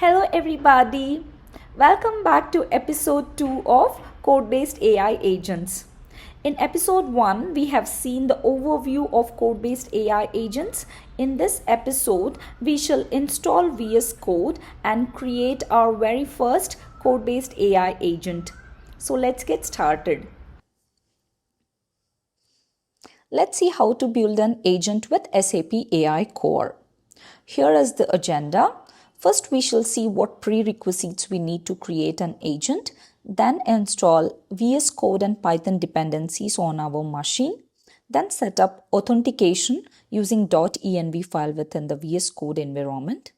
Hello, everybody. Welcome back to episode 2 of Code Based AI Agents. In episode 1, we have seen the overview of code based AI agents. In this episode, we shall install VS Code and create our very first code based AI agent. So, let's get started. Let's see how to build an agent with SAP AI Core. Here is the agenda. First, we shall see what prerequisites we need to create an agent, then install VS Code and Python dependencies on our machine, then set up authentication using .env file within the VS Code environment,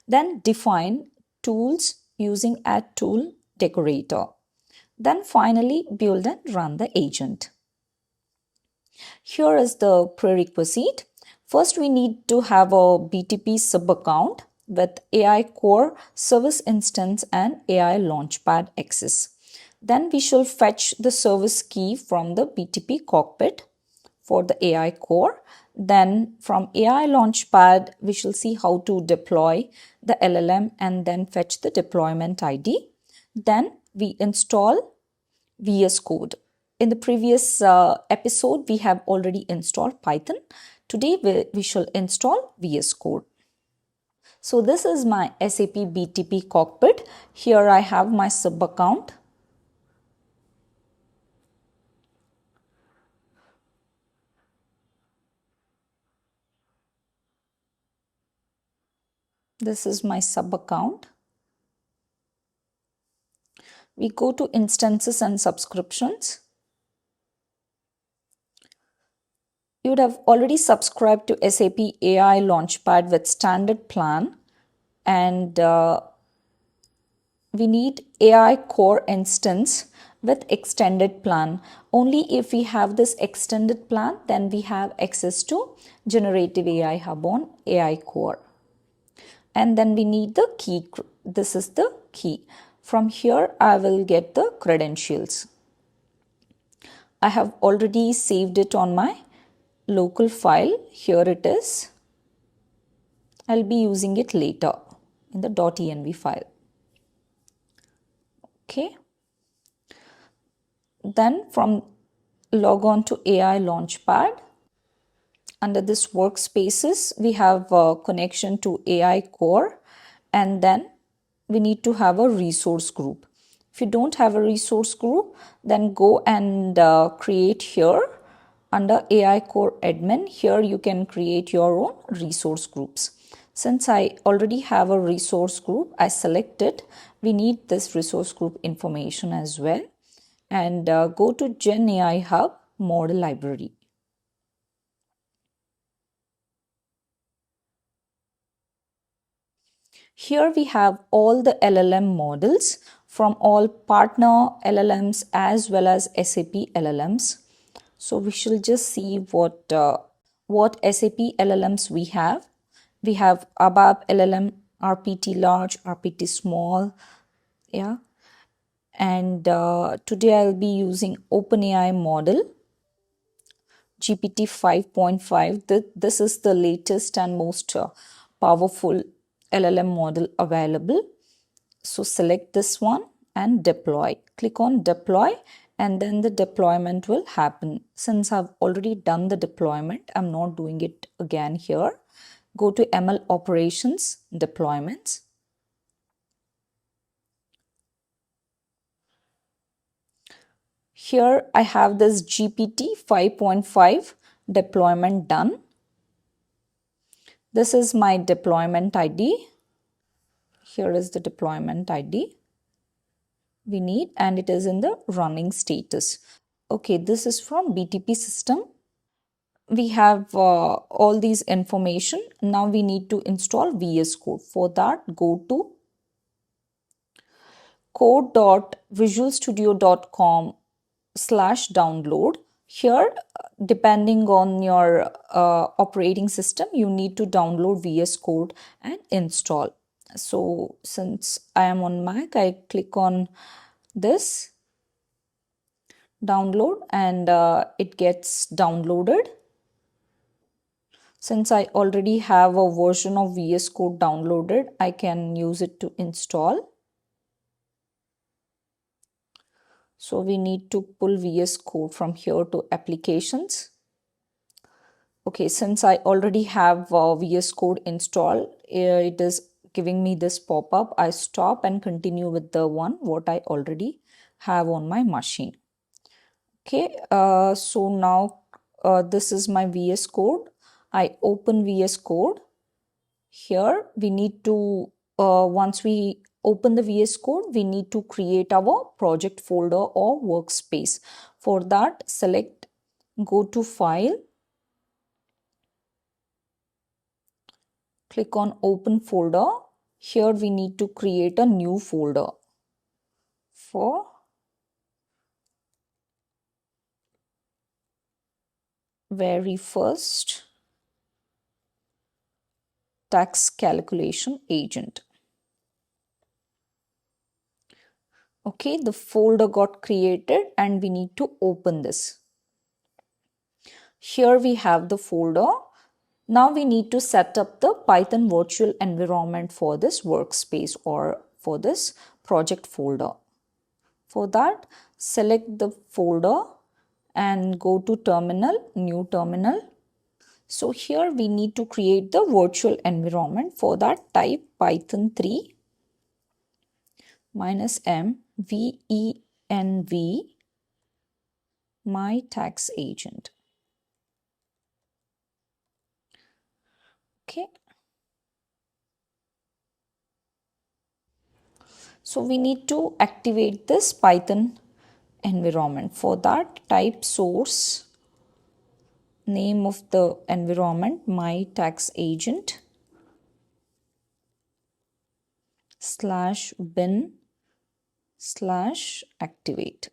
then define tools using add tool decorator. Then finally build and run the agent. Here is the prerequisite. First, we need to have a BTP sub account with AI Core service instance and AI Launchpad access. Then we shall fetch the service key from the BTP cockpit for the AI Core. Then from AI Launchpad, we shall see how to deploy the LLM and then fetch the deployment ID. Then we install VS Code. In the previous episode, we have already installed Python. Today, we shall install VS Code. So this is my SAP BTP cockpit. Here I have my sub account. This is my sub account. We go to instances and subscriptions. You would have already subscribed to SAP AI Launchpad with standard plan, and we need AI Core instance with extended plan. Only if we have this extended plan, then we have access to generative AI hub on AI Core. And then we need the key. This is the key. From here, I will get the credentials. I have already saved it on my local file. Here it is. I'll be using it later in the .env file. Okay. Then from log on to AI Launchpad. Under this workspaces, we have a connection to AI Core, and then we need to have a resource group. If you don't have a resource group, then go and create here under AI Core admin. Here you can create your own resource groups. Since I already have a resource group, I select it. We need this resource group information as well. And go to Gen AI Hub model library. Here we have all the LLM models from all partner LLMs as well as SAP LLMs. So we shall just see what SAP LLMs we have. We have ABAP LLM, RPT large, RPT small, yeah. And today I'll be using OpenAI model, GPT 5.5. This is the latest and most powerful LLM model available. So select this one and deploy. Click on deploy and then the deployment will happen. Since I've already done the deployment, I'm not doing it again here. Go to ML operations, deployments. Here I have this GPT 5.5 deployment done. This is my deployment ID. Here is the deployment ID we need, and it is in the running status. Okay, this is from BTP system. We have all these information. Now we need to install VS Code. For that, go to code.visualstudio.com/download. Here, depending on your operating system, you need to download VS Code and install. So since I am on Mac, I click on this download and it gets downloaded. Since I already have a version of VS Code downloaded, I can use it to install. So we need to pull VS Code from here to applications. Okay, since I already have VS Code installed, it is giving me this pop-up. I stop and continue with the one what I already have on my machine. Okay, so now this is my VS Code. I open VS Code. Here we need to, once we open the VS Code, we need to create our project folder or workspace. For that, select, go to File, click on Open Folder. Here we need to create a new folder for very first tax calculation agent. Okay, the folder got created and we need to open this. Here we have the folder. Now we need to set up the Python virtual environment for this workspace or for this project folder. For that, select the folder and go to terminal, new terminal. So here we need to create the virtual environment. For that, type Python 3 -m venv my tax agent. Okay. So we need to activate this Python environment. For that, type source, name of the environment, my tax agent /bin/activate.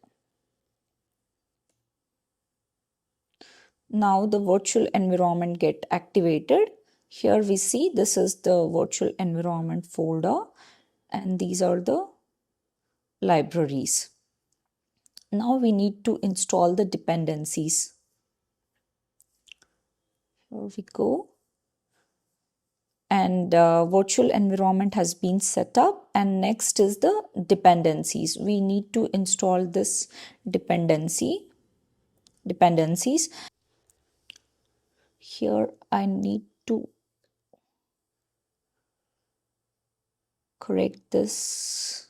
Now the virtual environment get activated. Here we see this is the virtual environment folder and these are the libraries. Now we need to install the dependencies. Here we go. And virtual environment has been set up, and next is the dependencies. We need to install this dependencies. Here I need to correct this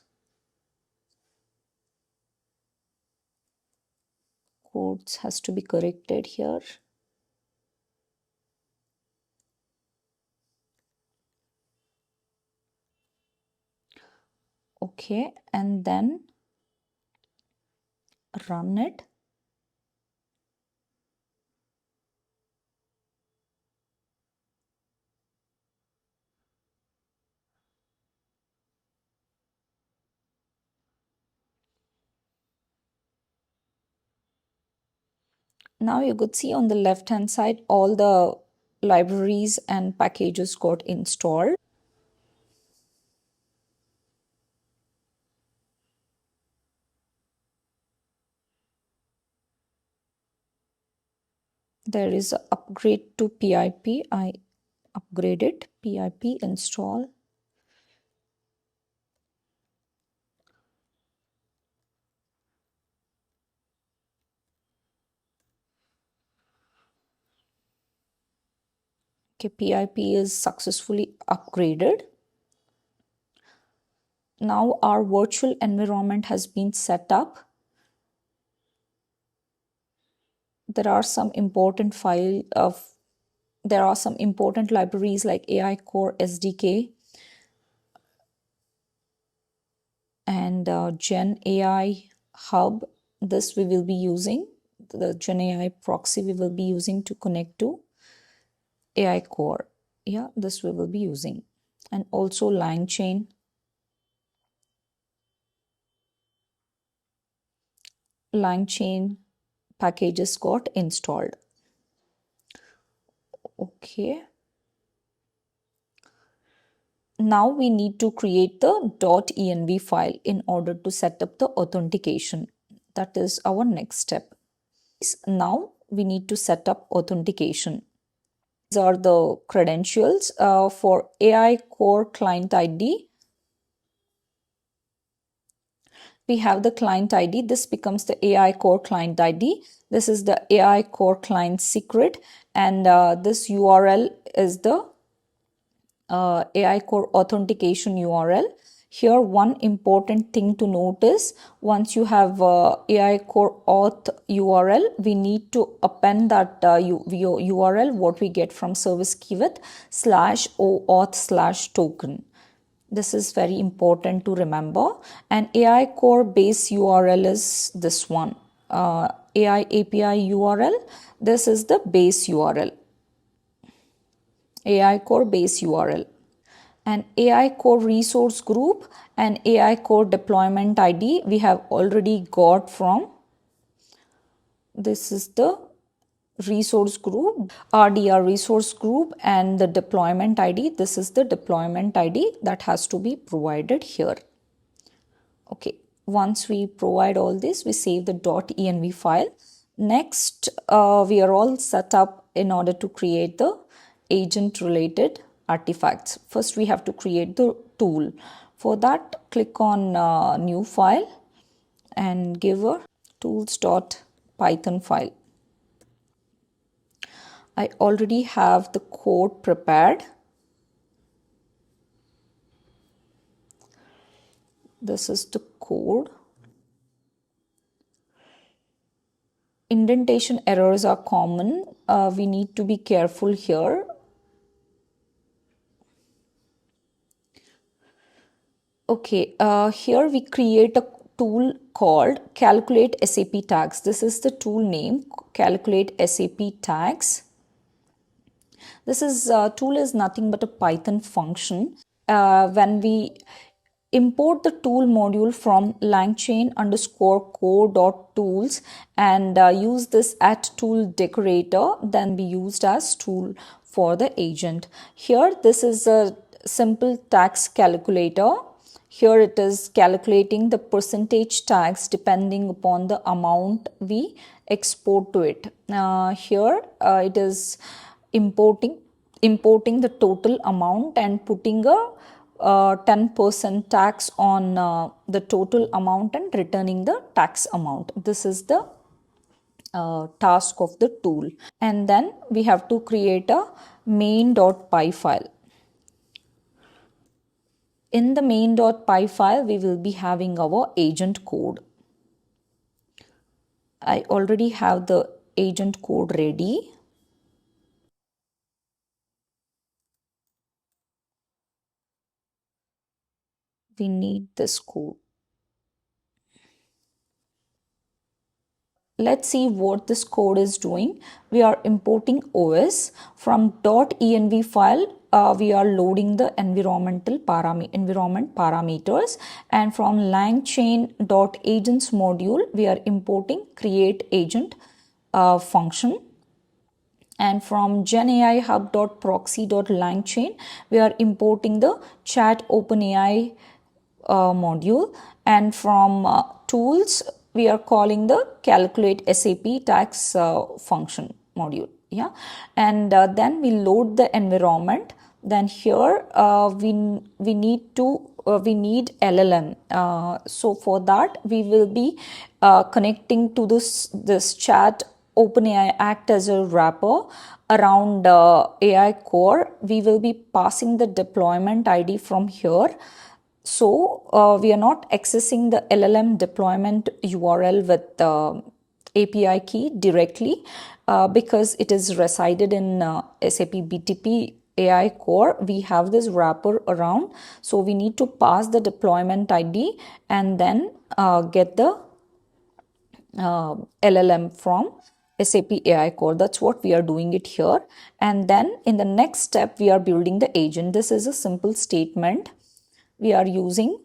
codes has to be corrected here. Okay, and then run it. Now you could see on the left hand side all the libraries and packages got installed. There is an upgrade to PIP. I upgraded PIP install. Okay, PIP is successfully upgraded. Now our virtual environment has been set up. There are some important libraries like AI Core SDK and Gen AI Hub. This we will be using. The Gen AI proxy we will be using to connect to AI Core. Yeah, this we will be using. And also LangChain. LangChain packages got installed. Okay. Now we need to create the .env file in order to set up the authentication. That is our next step. Now we need to set up authentication. These are the credentials for AI Core Client ID. We have the client ID. This becomes the AI Core Client ID. This is the AI Core Client secret, and this URL is the AI Core Authentication URL. Here, one important thing to note is once you have AI Core Auth URL, we need to append that URL what we get from service key with /OAuth/token. This is very important to remember. And AI Core base URL is this one. AI API URL. This is the base URL. AI Core base URL. And AI Core resource group and AI Core deployment ID we have already got from, this is the resource group, RDR resource group, and the deployment ID. This is the deployment ID that has to be provided here. Okay, once we provide all this, we save the .env file. Next, we are all set up in order to create the agent related artifacts. First, we have to create the tool. For that, click on new file and give a tools.python file. I already have the code prepared. This is the code. Indentation errors are common. We need to be careful here. Okay, here we create a tool called calculate SAP tags. This is the tool name, calculate SAP tags. This is tool is nothing but a Python function. When we import the tool module from langchain underscore core dot tools and use this at tool decorator, then be used as tool for the agent. Here, this is a simple tax calculator. Here it is calculating the percentage tax depending upon the amount we export to it. Here it is importing the total amount and putting a 10% tax on the total amount and returning the tax amount. This is the task of the tool. And then we have to create a main.py file. In the main.py file, we will be having our agent code. I already have the agent code ready. We need this code. Let's see what this code is doing. We are importing OS from .env file. We are loading the environment parameters, and from langchain.agents module, we are importing create agent function. And from genAIHub.proxy.langchain, we are importing the chat OpenAI module. And from tools, we are calling the calculate SAP tax function module. Yeah, and then we load the environment. Then here we need LLM. So for that, we will be connecting to this chat OpenAI act as a wrapper around AI Core. We will be passing the deployment ID from here. So we are not accessing the LLM deployment URL with the API key directly because it is resided in SAP BTP AI Core. We have this wrapper around. So we need to pass the deployment ID and then get the LLM from SAP AI Core. That's what we are doing it here. And then in the next step, we are building the agent. This is a simple statement we are using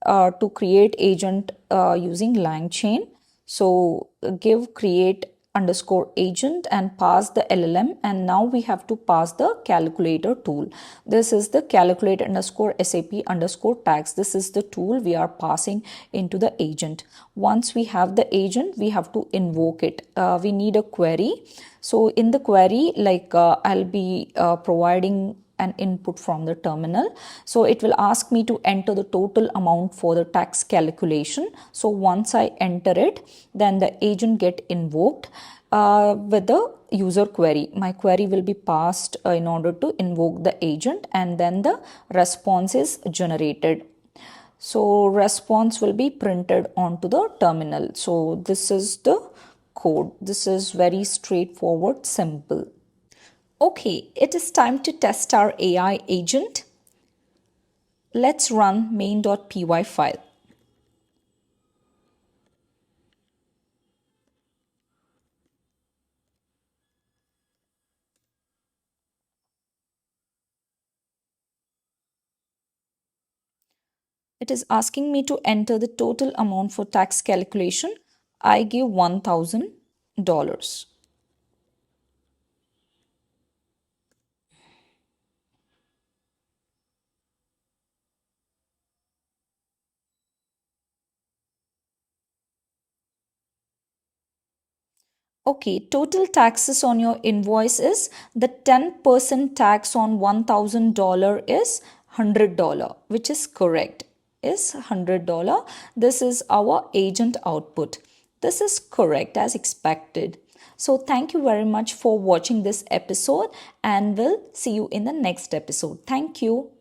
to create agent using LangChain. So give create underscore agent and pass the LLM, and now we have to pass the calculator tool. This is the calculator underscore SAP underscore tax. This is the tool we are passing into the agent. Once we have the agent, we have to invoke it. We need a query. So in the query, I'll be providing an input from the terminal. So it will ask me to enter the total amount for the tax calculation. So once I enter it, then the agent get invoked with the user query. My query will be passed in order to invoke the agent, and then the response is generated. So response will be printed onto the terminal. So this is the code. This is very straightforward, simple. Okay, it is time to test our AI agent. Let's run main.py file. It is asking me to enter the total amount for tax calculation. I give $1,000. Okay, total taxes on your invoice is the 10% tax on $1,000 is $100, which is correct. Is $100. This is our agent output. This is correct as expected. So thank you very much for watching this episode, and we'll see you in the next episode. Thank you.